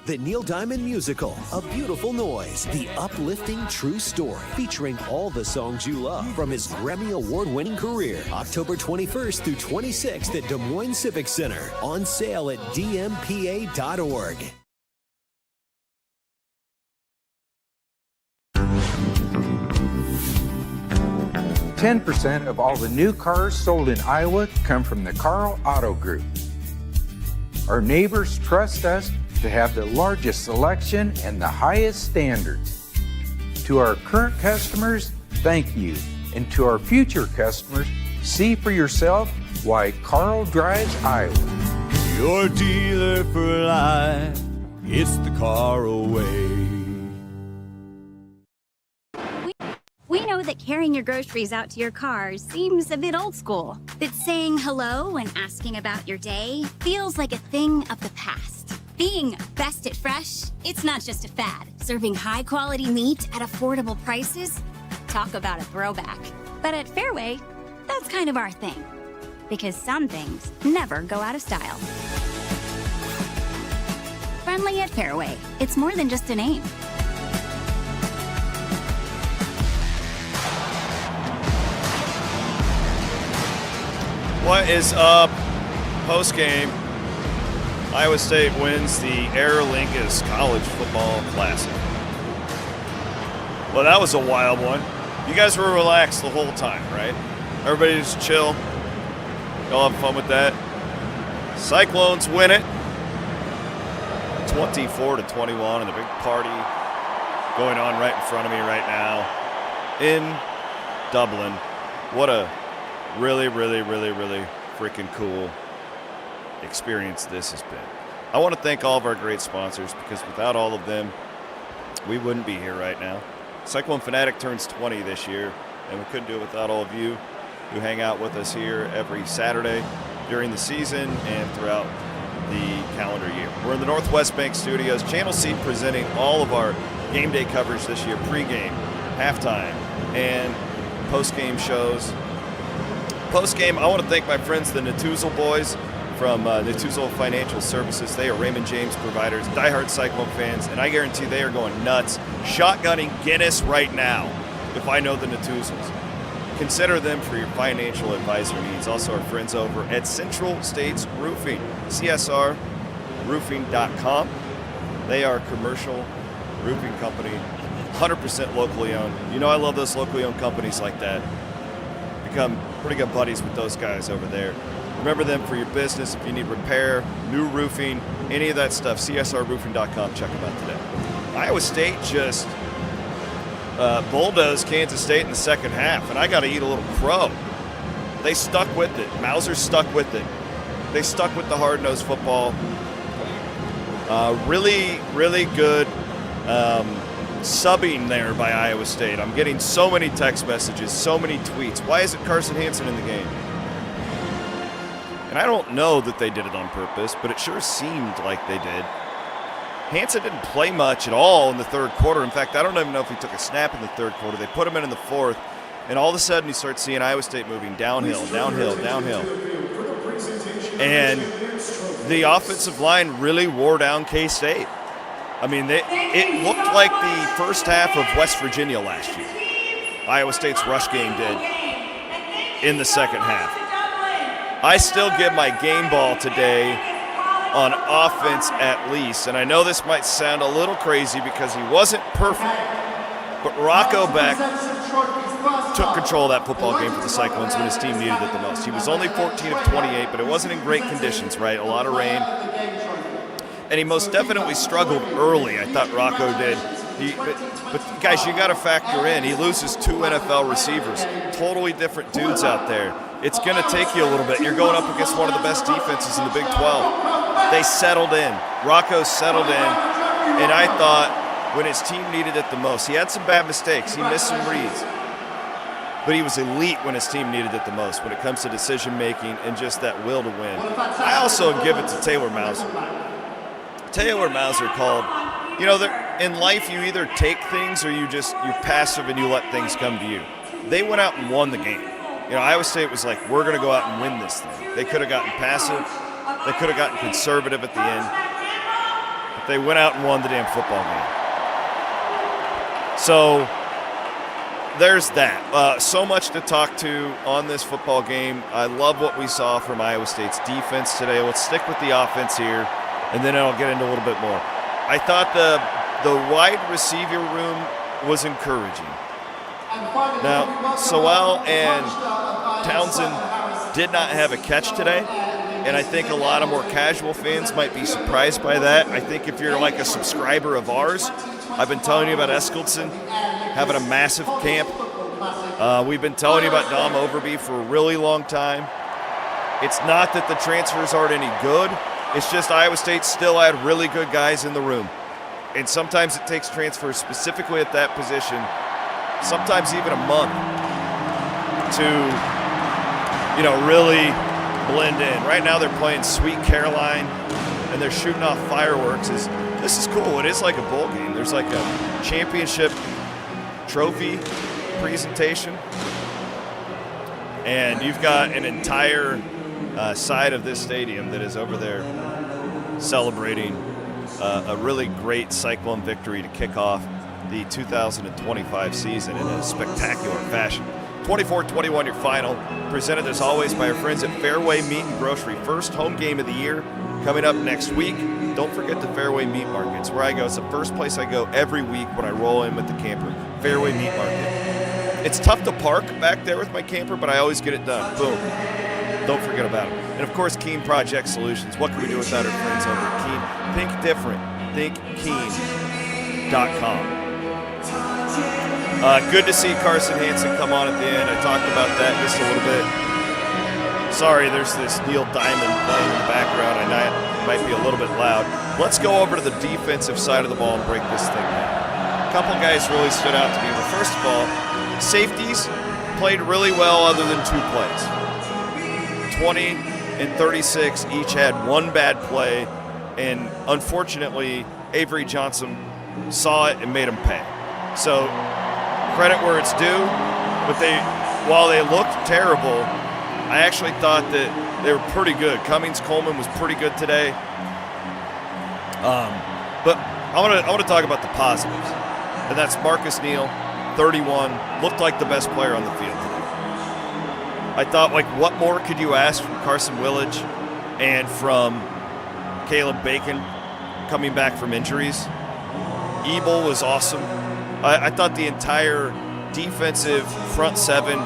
The Neil Diamond Musical, A Beautiful Noise, the uplifting true story, featuring all the songs you love from his Grammy Award-winning career. October 21st through 26th at Des Moines Civic Center. On sale at dmpa.org. %10 of all the new cars sold in Iowa come from the Carl Auto Group. Our neighbors trust us to have the largest selection and the highest standards. To our current customers, thank you. And to our future customers, see for yourself why Carl drives Iowa. Your dealer for life, it's the Carl way. We know that carrying your groceries out to your car seems a bit old school. That saying hello and asking about your day feels like a thing of the past. Being best at fresh, it's not just a fad. Serving high-quality meat at affordable prices? Talk about a throwback. But at Fairway, that's kind of our thing. Because some things never go out of style. Friendly at Fairway. It's more than just a name. What is up? Postgame. Iowa State wins the Aer Lingus College Football Classic. Well, that was a wild one. You guys were relaxed the whole time, right? Everybody just chill. Y'all have fun with that. Cyclones win it. 24-21, and the big party going on right in front of me right now in Dublin. What a really freaking cool experience this has been. I want to thank all of our great sponsors, because without all of them, we wouldn't be here right now. Cyclone Fanatic turns 20 this year, and we couldn't do it without all of you who hang out with us here every Saturday during the season and throughout the calendar year. We're in the Northwest Bank Studios, Channel C, presenting all of our game day coverage this year, pregame, halftime, and postgame shows. Postgame, I want to thank my friends, the Natuzel boys from Natuzel Financial Services. They are Raymond James providers, diehard Cyclone fans, and I guarantee they are going nuts, shotgunning Guinness right now, if I know the Natuzels. Consider them for your financial advisor needs. Also, our friends over at Central States Roofing, csrroofing.com. They are a commercial roofing company, 100% locally owned. You know I love those locally owned companies like that. Become pretty good buddies with those guys over there. Remember them for your business. If you need repair, new roofing, any of that stuff, csrroofing.com. Check them out today. Iowa State just bulldozed Kansas State in the second half, and I got to eat a little crow. They stuck with it. Mauser stuck with it. They stuck with the hard-nosed football. Really good subbing there by Iowa State. I'm getting so many text messages, so many tweets. Why isn't Carson Hansen in the game? And I don't know that they did it on purpose, but it sure seemed like they did. Hansen didn't play much at all in the third quarter. In fact, I don't even know if he took a snap in the third quarter. They put him in the fourth, and all of a sudden you start seeing Iowa State moving downhill. And the offensive line really wore down K-State. I mean, it looked like the first half of West Virginia last year. Iowa State's rush game did in the second half. I still give my game ball today on offense at least. And I know this might sound a little crazy because he wasn't perfect, but Rocco Beck took control of that football game for the Cyclones when his team needed it the most. He was only 14 of 28, but it wasn't in great conditions, right? A lot of rain. And he most definitely struggled early, I thought Rocco did. But guys, you got to factor in, he loses two NFL receivers, totally different dudes out there. It's going to take you a little bit. You're going up against one of the best defenses in the Big 12. They settled in. Rocco settled in. And I thought when his team needed it the most, he had some bad mistakes. He missed some reads. But he was elite when his team needed it the most when it comes to decision-making and just that will to win. I also give it to Taylor Mauser. Taylor Mauser called, you know, in life you either take things or you're passive and you let things come to you. They went out and won the game. You know, Iowa State was like, we're going to go out and win this thing. They could have gotten passive. They could have gotten conservative at the end. They went out and won the damn football game. So there's that. So much to talk to on this football game. I love what we saw from Iowa State's defense today. Let's stick with the offense here, and then I'll get into a little bit more. I thought the wide receiver room was encouraging. Now, Sewell and Townsend did not have a catch today, and I think a lot of more casual fans might be surprised by that. I think if you're like a subscriber of ours, I've been telling you about Eskildsen having a massive camp. We've been telling you about Dom Overby for a really long time. It's not that the transfers aren't any good. It's just Iowa State still had really good guys in the room. And sometimes it takes transfers specifically at that position, sometimes even a month, to, really blend in. Right now they're playing Sweet Caroline, and they're shooting off fireworks. This is cool. It is like a bowl game. There's like a championship trophy presentation, and you've got an entire side of this stadium that is over there celebrating a really great Cyclone victory to kick off the 2025 season in a spectacular fashion. 24-21 your final, presented as always by our friends at Fairway Meat and Grocery. First home game of the year coming up next week. Don't forget the Fairway Meat Market. It's where I go. It's the first place I go every week when I roll in with the camper. Fairway Meat Market. It's tough to park back there with my camper, but I always get it done. Boom. Don't forget about it. And of course, Keen Project Solutions. What can we do without our friends over at Keen? Think different. Think Keen.com. Good to see Carson Hansen come on at the end. I talked about that just a little bit. Sorry, there's this Neil Diamond playing in the background. I know it might be a little bit loud. Let's go over to the defensive side of the ball and break this thing down. A couple guys really stood out to me. Well, first of all, safeties played really well other than two plays. 20 and 36 each had one bad play, and unfortunately, Avery Johnson saw it and made him pay. So credit where it's due, but while they looked terrible, I actually thought that they were pretty good. Cummings Coleman was pretty good today. But I want to talk about the positives, and that's Marcus Neal, 31, looked like the best player on the field today. I thought, what more could you ask from Carson Willage and from Caleb Bacon coming back from injuries? Ebel was awesome. I thought the entire defensive front seven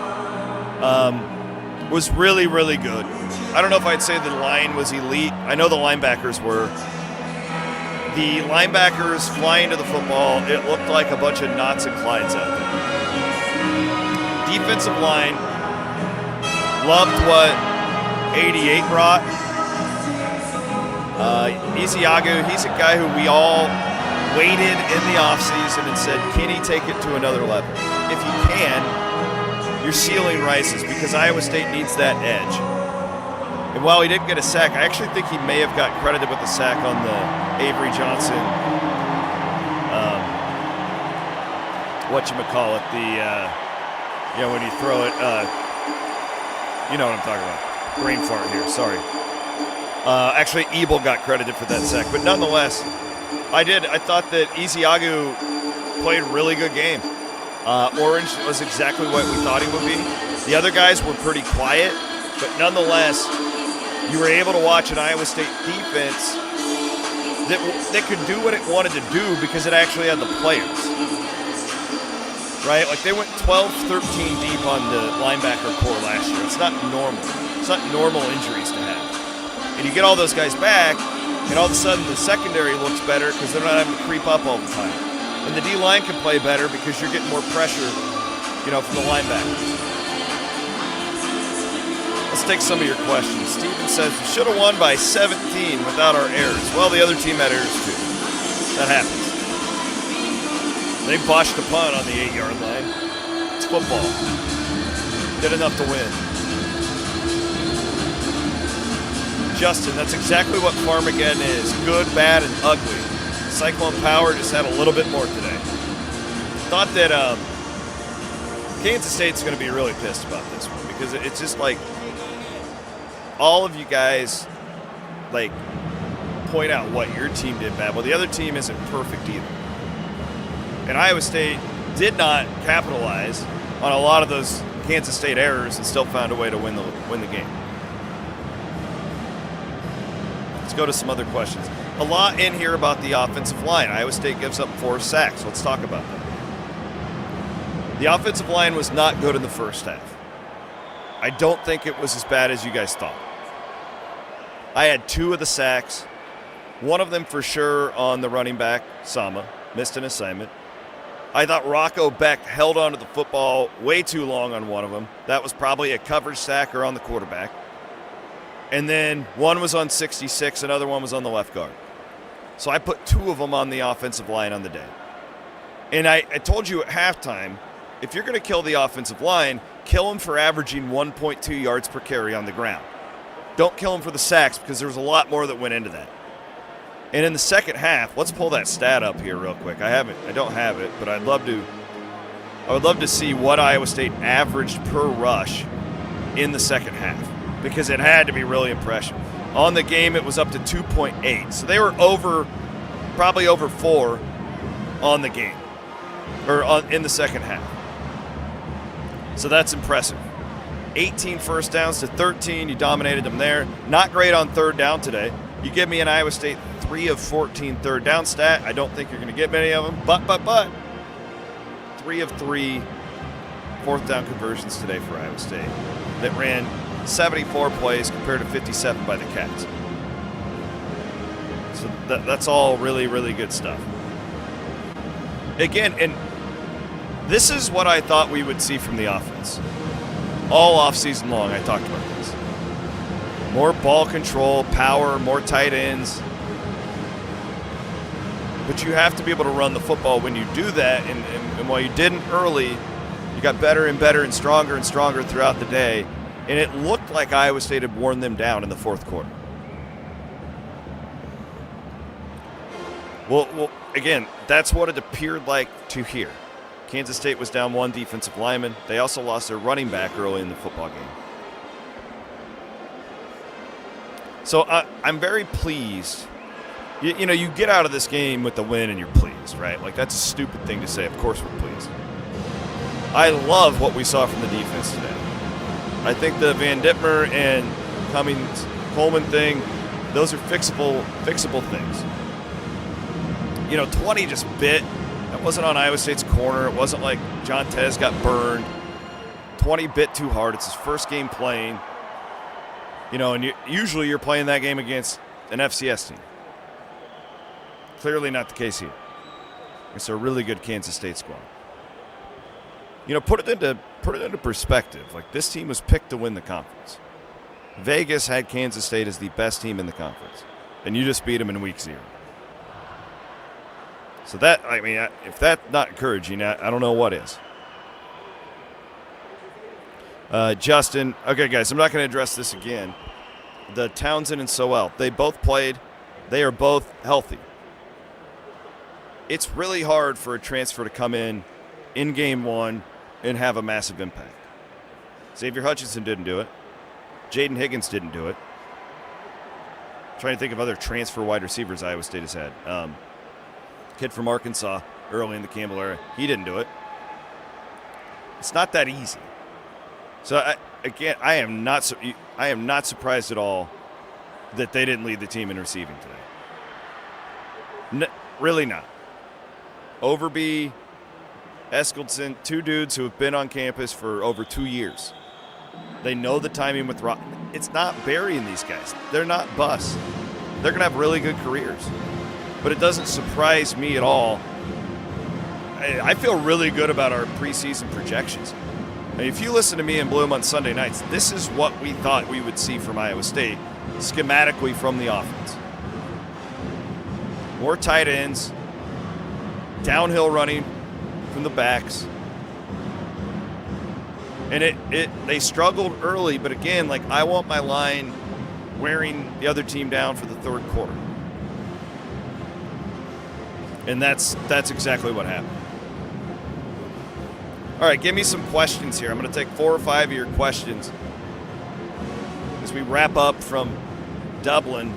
was really, really good. I don't know if I'd say the line was elite. I know the linebackers were. The linebackers flying to the football, it looked like a bunch of Knots and Clydes out there. Defensive line, loved what 88 brought. Isiagu, he's a guy who we all waited in the offseason and said, can he take it to another level? If he can, your ceiling rises because Iowa State needs that edge. And while he didn't get a sack, I actually think he may have got credited with the sack on the Avery Johnson, whatchamacallit, when you throw it, you know what I'm talking about. Brain fart here, sorry. Actually, Ebel got credited for that sack, but nonetheless, I thought that Isiagu played a really good game. Orange was exactly what we thought he would be. The other guys were pretty quiet, but nonetheless, you were able to watch an Iowa State defense that could do what it wanted to do because it actually had the players. Right? They went 12, 13 deep on the linebacker core last year. It's not normal. It's not normal injuries to have. And you get all those guys back, and all of a sudden the secondary looks better because they're not having to creep up all the time. And the D-line can play better because you're getting more pressure, from the linebackers. Let's take some of your questions. Steven says, we should have won by 17 without our errors. Well, the other team had errors too. That happens. They botched a punt on the 8-yard line. It's football. Did enough to win. Justin, that's exactly what Farmageddon is. Good, bad, and ugly. Cyclone Power just had a little bit more today. Thought that Kansas State's going to be really pissed about this one because it's just all of you guys, point out what your team did bad. Well, the other team isn't perfect either. And Iowa State did not capitalize on a lot of those Kansas State errors and still found a way to win the game. Let's go to some other questions. A lot in here about the offensive line. Iowa State gives up 4 sacks. Let's talk about that. The offensive line was not good in the first half. I don't think it was as bad as you guys thought. I had 2 of the sacks. One of them for sure on the running back, Sama, missed an assignment. I thought Rocco Beck held onto the football way too long on one of them. That was probably a coverage sack or on the quarterback. And then one was on 66, another one was on the left guard. So I put 2 of them on the offensive line on the day. And I told you at halftime, if you're going to kill the offensive line, kill them for averaging 1.2 yards per carry on the ground. Don't kill them for the sacks because there was a lot more that went into that. And in the second half, let's pull that stat up here real quick. I don't have it, but I would love to see what Iowa State averaged per rush in the second half because it had to be really impressive. On the game, it was up to 2.8. So they were probably over 4 on the game or in the second half. So that's impressive. 18 first downs to 13. You dominated them there. Not great on third down today. You give me an Iowa State 3 of 14 third down stat. I don't think you're going to get many of them. But 3 of 3 fourth down conversions today for Iowa State that ran 74 plays compared to 57 by the Cats. So that's all really, really good stuff. Again, and this is what I thought we would see from the offense. All offseason long, I talked about this. More ball control, power, more tight ends. But you have to be able to run the football when you do that. And while you didn't early, you got better and better and stronger throughout the day. And it looked like Iowa State had worn them down in the fourth quarter. Well, again, that's what it appeared like to hear. Kansas State was down 1 defensive lineman. They also lost their running back early in the football game. So I'm very pleased. You know, you get out of this game with the win and you're pleased, right? Like, that's a stupid thing to say. Of course we're pleased. I love what we saw from the defense today. I think the Van Ditmer and Cummings-Coleman thing, those are fixable things. You know, 20 just bit. That wasn't on Iowa State's corner. It wasn't like John Tez got burned. 20 bit too hard. It's his first game playing. You know, and usually you're playing that game against an FCS team. Clearly not the case here. It's a really good Kansas State squad. You know, put it into perspective. Like, this team was picked to win the conference. Vegas had Kansas State as the best team in the conference, and you just beat them in week 0. So that, I mean, if that's not encouraging, I don't know what is. Justin, okay, guys, I'm not going to address this again. The Townsend and Sowell, they both played. They are both healthy. It's really hard for a transfer to come in game 1 and have a massive impact. Xavier Hutchinson didn't do it. Jaden Higgins didn't do it. I'm trying to think of other transfer wide receivers Iowa State has had. Kid from Arkansas early in the Campbell era, he didn't do it. It's not that easy. So I am not surprised at all that they didn't lead the team in receiving today. Really not. Overby, Eskildson, 2 dudes who have been on campus for over 2 years. They know the timing with Rock. It's not burying these guys. They're not busts. They're going to have really good careers. But it doesn't surprise me at all. I feel really good about our preseason projections. I mean, if you listen to me and Bloom on Sunday nights, this is what we thought we would see from Iowa State, schematically from the offense. More tight ends, downhill running from the backs. And they struggled early, but again, like, I want my line wearing the other team down for the third quarter. And that's exactly what happened. All right, give me some questions here. I'm going to take 4 or 5 of your questions as we wrap up from Dublin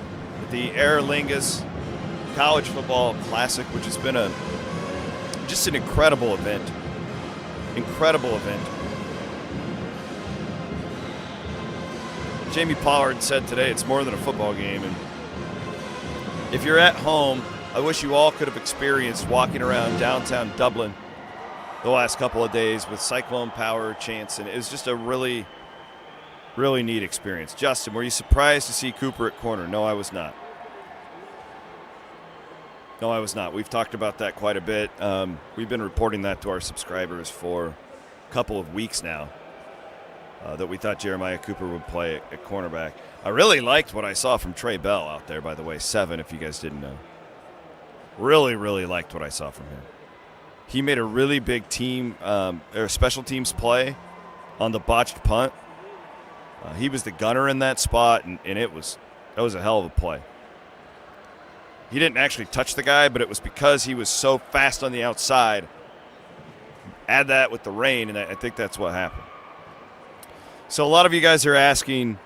the Aer Lingus College Football Classic, which has been just an incredible event. Incredible event. Jamie Pollard said today it's more than a football game. And if you're at home, I wish you all could have experienced walking around downtown Dublin the last couple of days with Cyclone Power chants. And it was just a really, really neat experience. Justin, were you surprised to see Cooper at corner? No, I was not. No, I was not. We've talked about that quite a bit. We've been reporting that to our subscribers for a couple of weeks now, that we thought Jeremiah Cooper would play at cornerback. I really liked what I saw from Trey Bell out there, by the way, 7, if you guys didn't know. Really, really liked what I saw from him. He made a really big team or special teams play on the botched punt. He was the gunner in that spot, and that was a hell of a play. He didn't actually touch the guy, but it was because he was so fast on the outside. Add that with the rain, and I think that's what happened. So a lot of you guys are asking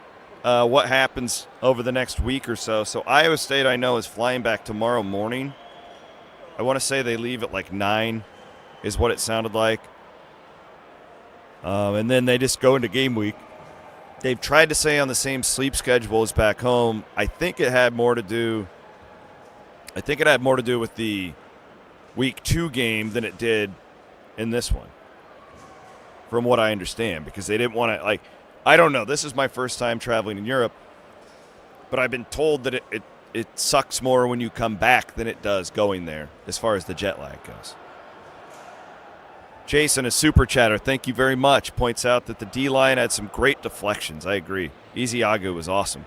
what happens over the next week or so. So Iowa State, I know, is flying back tomorrow morning. I want to say they leave at like 9 is what it sounded like. And then they just go into game week. They've tried to stay on the same sleep schedule as back home. I think it had more to do with the week 2 game than it did in this one, from what I understand, because they didn't want to, I don't know. This is my first time traveling in Europe, but I've been told that it sucks more when you come back than it does going there as far as the jet lag goes. Jason, a super chatter, thank you very much, points out that the D-line had some great deflections. I agree. Ezeagu was awesome.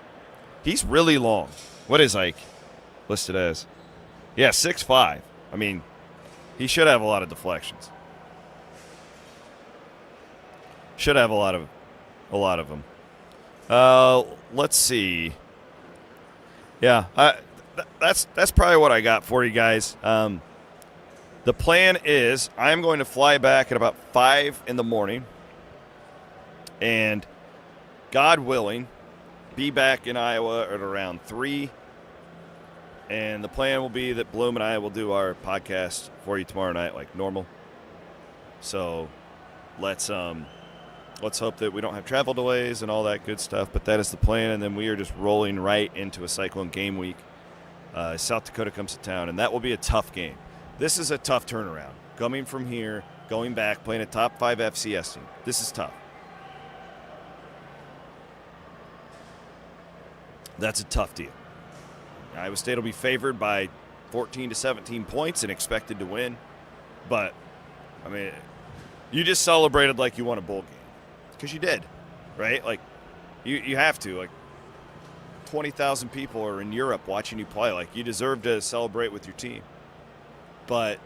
He's really long. What is Ike listed as? Yeah, 6'5". I mean, he should have a lot of deflections. Should have a lot of them. Let's see. Yeah, that's probably what I got for you guys. The plan is I'm going to fly back at about 5 in the morning, and God willing, be back in Iowa at around 3. And the plan will be that Bloom and I will do our podcast for you tomorrow night like normal. So let's hope that we don't have travel delays and all that good stuff. But that is the plan, and then we are just rolling right into a Cyclone game week. South Dakota comes to town, and that will be a tough game. This is a tough turnaround. Coming from here, going back, playing a top 5 FCS team. This is tough. That's a tough deal. Iowa State will be favored by 14 to 17 points and expected to win. But, I mean, you just celebrated like you won a bowl game. Because you did, right? Like, you have to. Like, 20,000 people are in Europe watching you play. Like, you deserve to celebrate with your team. But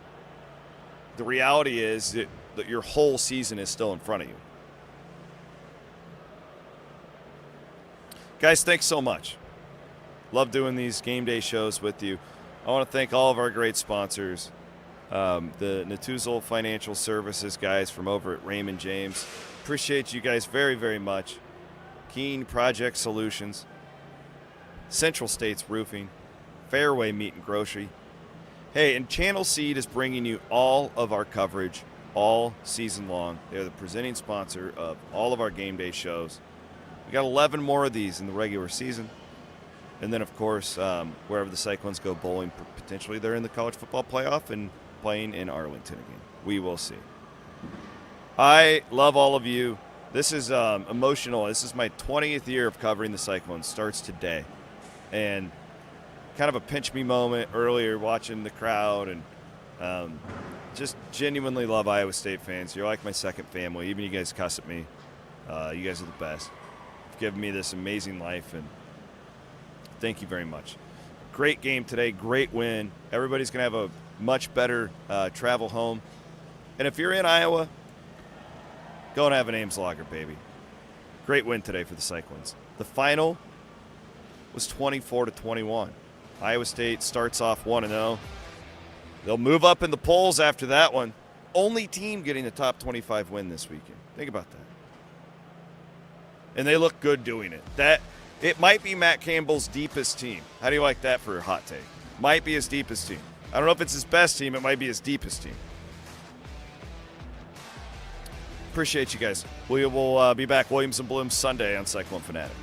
the reality is that your whole season is still in front of you. Guys, thanks so much. Love doing these game day shows with you. I want to thank all of our great sponsors, the Natuzel Financial Services guys from over at Raymond James. Appreciate you guys very, very much. Keen Project Solutions, Central States Roofing, Fairway Meat and Grocery. Hey, and Channel Seed is bringing you all of our coverage all season long. They're the presenting sponsor of all of our game day shows. We got 11 more of these in the regular season. And then, of course, wherever the Cyclones go bowling, potentially they're in the college football playoff and playing in Arlington again. We will see. I love all of you. This is emotional. This is my 20th year of covering the Cyclones. Starts today. And kind of a pinch me moment earlier watching the crowd. And just genuinely love Iowa State fans. You're like my second family. Even you guys cuss at me. You guys are the best. You've given me this amazing life, and thank you very much. Great game today. Great win. Everybody's going to have a much better travel home. And if you're in Iowa, go and have an Ames Lager, baby. Great win today for the Cyclones. The final was 24-21. Iowa State starts off 1-0. They'll move up in the polls after that one. Only team getting the top 25 win this weekend. Think about that. And they look good doing it. It might be Matt Campbell's deepest team. How do you like that for a hot take? Might be his deepest team. I don't know if it's his best team. It might be his deepest team. Appreciate you guys. We will be back Williams and Bloom Sunday on Cyclone Fanatic.